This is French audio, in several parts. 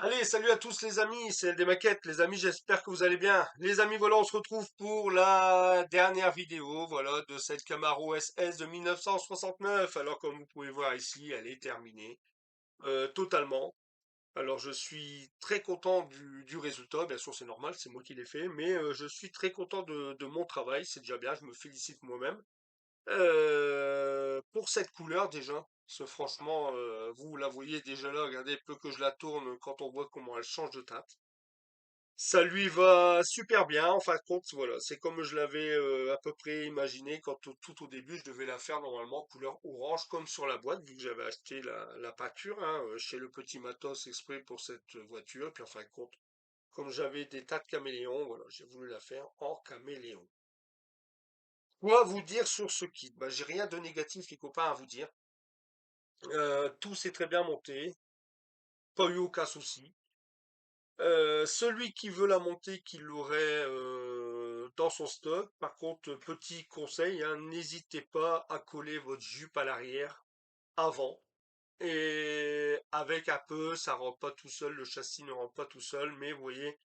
Allez, salut à tous les amis, c'est des maquettes, les amis, j'espère que vous allez bien. Les amis, voilà, on se retrouve pour la dernière vidéo, voilà, de cette Camaro SS de 1969. Alors, comme vous pouvez voir ici, elle est terminée, totalement. Alors, je suis très content du résultat, bien sûr, c'est normal, c'est moi qui l'ai fait, mais je suis très content de mon travail, c'est déjà bien, je me félicite moi-même. Pour cette couleur déjà, parce que franchement, vous la voyez déjà là, regardez, peu que je la tourne quand on voit comment elle change de teinte. Ça lui va super bien, en fin de compte, voilà, c'est comme je l'avais à peu près imaginé quand tout au début je devais la faire normalement couleur orange comme sur la boîte, vu que j'avais acheté la peinture hein, chez le petit matos exprès pour cette voiture, puis en fin de compte, comme j'avais des tas de caméléons, voilà, j'ai voulu la faire en caméléon. Quoi vous dire sur ce kit? Bah, j'ai rien de négatif, les copains, à vous dire. Tout s'est très bien monté, pas eu aucun souci. Celui qui veut la monter, qui l'aurait dans son stock. Par contre, petit conseil, hein, n'hésitez pas à coller votre jupe à l'arrière avant. Et avec un peu, ça rentre pas tout seul, le châssis ne rentre pas tout seul, mais vous voyez,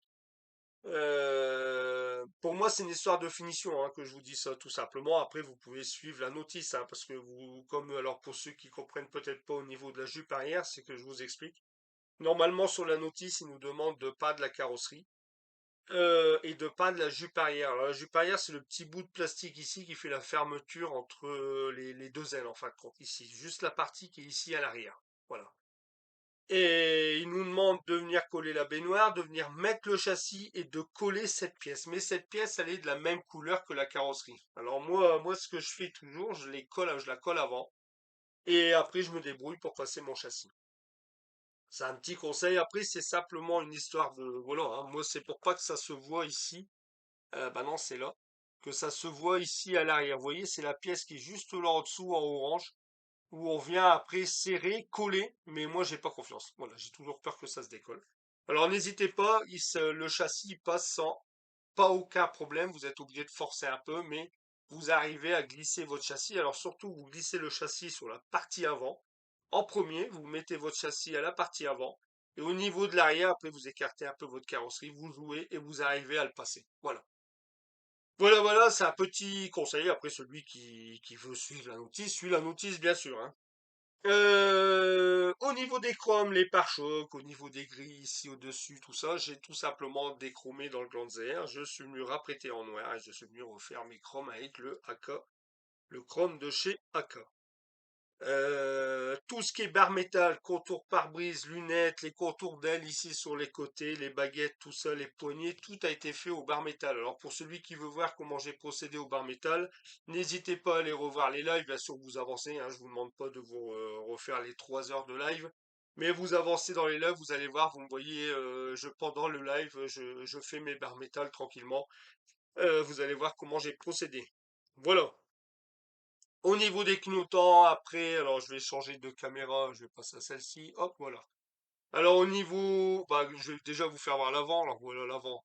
pour moi, c'est une histoire de finition hein, que je vous dis ça tout simplement. Après, vous pouvez suivre la notice, hein, parce que vous, comme alors pour ceux qui comprennent peut-être pas au niveau de la jupe arrière, c'est que je vous explique. Normalement, sur la notice, il nous demande de pas de la carrosserie et de pas de la jupe arrière. Alors, la jupe arrière, c'est le petit bout de plastique ici qui fait la fermeture entre les deux ailes, en fin de compte, ici. Juste la partie qui est ici à l'arrière. Voilà. Et il nous demande de venir coller la baignoire, de venir mettre le châssis et de coller cette pièce. Mais cette pièce, elle est de la même couleur que la carrosserie. Alors moi, ce que je fais toujours, je la colle avant. Et après, je me débrouille pour passer mon châssis. C'est un petit conseil. Après, c'est simplement une histoire de, voilà, hein. Moi, c'est pour pas que ça se voit ici. Bah non, c'est là. Que ça se voit ici à l'arrière. Vous voyez, c'est la pièce qui est juste là en dessous en orange. Où on vient après serrer, coller, mais moi j'ai pas confiance. Voilà, j'ai toujours peur que ça se décolle. Alors n'hésitez pas, le châssis passe sans pas aucun problème, vous êtes obligé de forcer un peu, mais vous arrivez à glisser votre châssis. Alors surtout, vous glissez le châssis sur la partie avant. En premier, vous mettez votre châssis à la partie avant, et au niveau de l'arrière, après vous écartez un peu votre carrosserie, vous jouez et vous arrivez à le passer. Voilà. Voilà, c'est un petit conseil. Après, celui qui veut suivre la notice, suit la notice, bien sûr, hein. Au niveau des chromes, les pare-chocs, au niveau des grilles ici au-dessus, tout ça, j'ai tout simplement déchromé dans le Glanzer. Je suis venu rapprêter en noir et je suis venu refaire mes chromes avec le AK, le chrome de chez AK. Tout ce qui est barre métal, contour pare-brise, lunettes, les contours d'ailes ici sur les côtés, les baguettes, tout ça, les poignées, tout a été fait au bar métal. Alors pour celui qui veut voir comment j'ai procédé au bar métal, n'hésitez pas à aller revoir les lives, bien sûr vous avancez, hein, je vous demande pas de vous refaire les 3 heures de live, mais vous avancez dans les lives, vous allez voir, vous me voyez, pendant le live, je fais mes bar métal tranquillement. Vous allez voir comment j'ai procédé. Voilà. Au niveau des clignotants, après, alors je vais changer de caméra, je vais passer à celle-ci, hop, voilà. Alors au niveau, bah, je vais déjà vous faire voir l'avant, alors voilà l'avant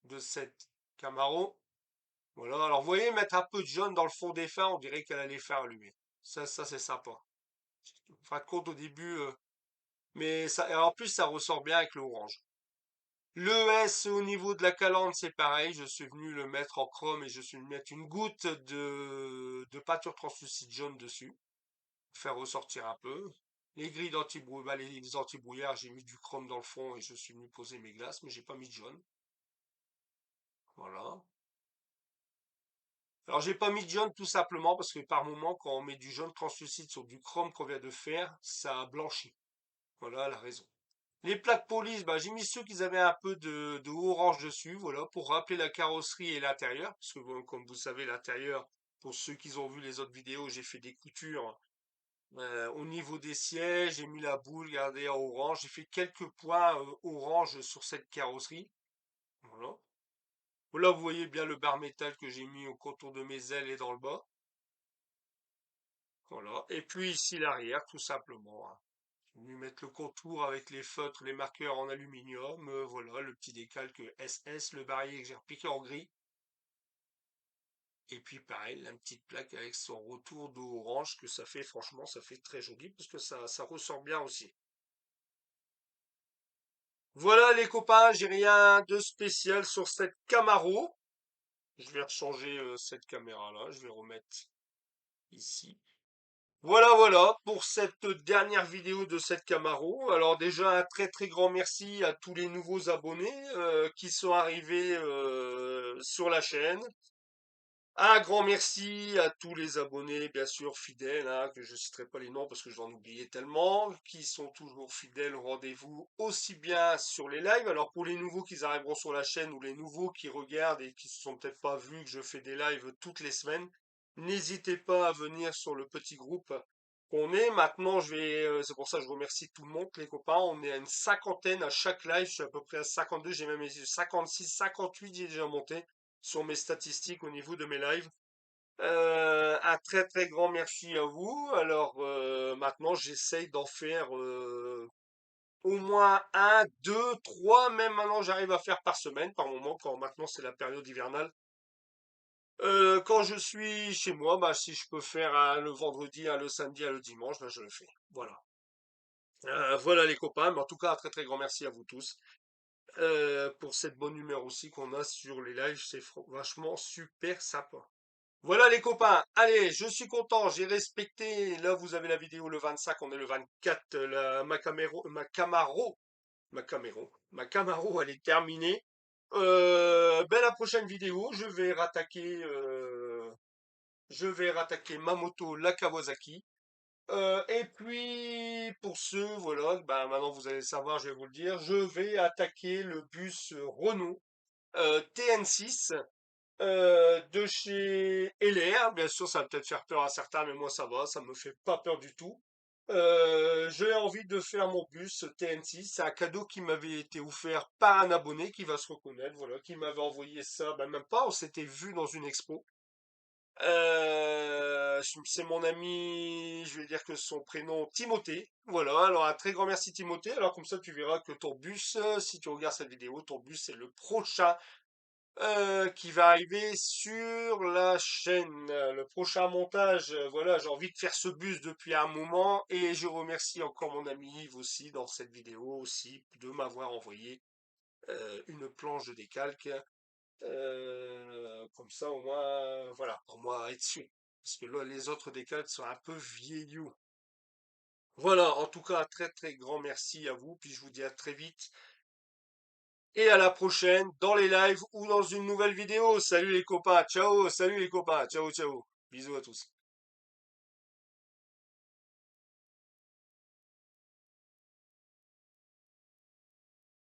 de cette Camaro. Voilà, alors vous voyez mettre un peu de jaune dans le fond des phares, on dirait qu'elle a les phares allumés. Ça c'est sympa. En fin de compte au début, mais ça, et en plus ça ressort bien avec le orange. Le S au niveau de la calandre, c'est pareil, je suis venu le mettre en chrome et je suis venu mettre une goutte de peinture translucide jaune dessus. Faire ressortir un peu. Les grilles d'anti-brouillard, bah, les anti-brouillards, j'ai mis du chrome dans le fond et je suis venu poser mes glaces, mais j'ai pas mis de jaune. Voilà. Alors j'ai pas mis de jaune tout simplement parce que par moment, quand on met du jaune translucide sur du chrome qu'on vient de faire, ça blanchit. Voilà la raison. Les plaques police, bah, j'ai mis ceux qui avaient un peu de orange dessus, voilà, pour rappeler la carrosserie et l'intérieur, parce que bon, comme vous savez, l'intérieur, pour ceux qui ont vu les autres vidéos, j'ai fait des coutures. Au niveau des sièges, j'ai mis la boule, regardez, en orange. J'ai fait quelques points orange sur cette carrosserie. Voilà. Là, vous voyez bien le bar métal que j'ai mis au contour de mes ailes et dans le bas. Voilà. Et puis ici l'arrière, tout simplement, hein. Je vais lui mettre le contour avec les feutres, les marqueurs en aluminium. Voilà, le petit décalque SS, le barillet que j'ai repiqué en gris. Et puis pareil, la petite plaque avec son retour d'eau orange que ça fait, franchement, ça fait très joli parce que ça ressort bien aussi. Voilà les copains, j'ai rien de spécial sur cette Camaro. Je vais rechanger cette caméra-là, je vais remettre ici. Voilà, voilà pour cette dernière vidéo de cette Camaro. Alors déjà un très très grand merci à tous les nouveaux abonnés qui sont arrivés sur la chaîne. Un grand merci à tous les abonnés, bien sûr, fidèles, hein, que je citerai pas les noms parce que j'en oubliais tellement, qui sont toujours fidèles au rendez-vous, aussi bien sur les lives. Alors pour les nouveaux qui arriveront sur la chaîne ou les nouveaux qui regardent et qui se sont peut-être pas vus que je fais des lives toutes les semaines, n'hésitez pas à venir sur le petit groupe qu'on est. Maintenant, c'est pour ça que je remercie tout le monde, les copains. On est à une cinquantaine à chaque live. Je suis à peu près à 52, j'ai même 56, 58, j'ai déjà monté sur mes statistiques au niveau de mes lives. Un très très grand merci à vous. Alors maintenant j'essaye d'en faire au moins un, deux, trois, même maintenant j'arrive à faire par semaine, par moment, quand maintenant c'est la période hivernale. Quand je suis chez moi, bah si je peux faire le vendredi, le samedi, le dimanche, bah, je le fais. Voilà. Voilà les copains, mais en tout cas un très très grand merci à vous tous pour cette bonne humeur aussi qu'on a sur les lives, c'est vachement super sympa. Voilà les copains, allez, je suis content, j'ai respecté, là vous avez la vidéo le 25, on est le 24, ma Camaro, elle est terminée. Ben la prochaine vidéo, je vais rattaquer ma moto, la Kawasaki. Et puis, pour ceux, voilà, ben maintenant vous allez savoir, je vais vous le dire, je vais attaquer le bus Renault TN6 de chez LR. Bien sûr, ça va peut-être faire peur à certains, mais moi ça va, ça me fait pas peur du tout. J'ai envie de faire mon bus TN6. C'est un cadeau qui m'avait été offert par un abonné qui va se reconnaître, voilà, qui m'avait envoyé ça, ben même pas, on s'était vu dans une expo. C'est mon ami, je vais dire que son prénom Timothée. Voilà, alors un très grand merci Timothée. Alors comme ça tu verras que ton bus, si tu regardes cette vidéo, ton bus c'est le prochain qui va arriver sur la chaîne. Le prochain montage, voilà, j'ai envie de faire ce bus depuis un moment et je remercie encore mon ami Yves aussi dans cette vidéo aussi de m'avoir envoyé une planche de décalque. Comme ça au moins, voilà, pour moi être sûr. Parce que là, les autres décalques sont un peu vieillots. Voilà, en tout cas, un très très grand merci à vous, puis je vous dis à très vite. Et à la prochaine dans les lives ou dans une nouvelle vidéo. Salut les copains, ciao, salut les copains, ciao, ciao. Bisous à tous.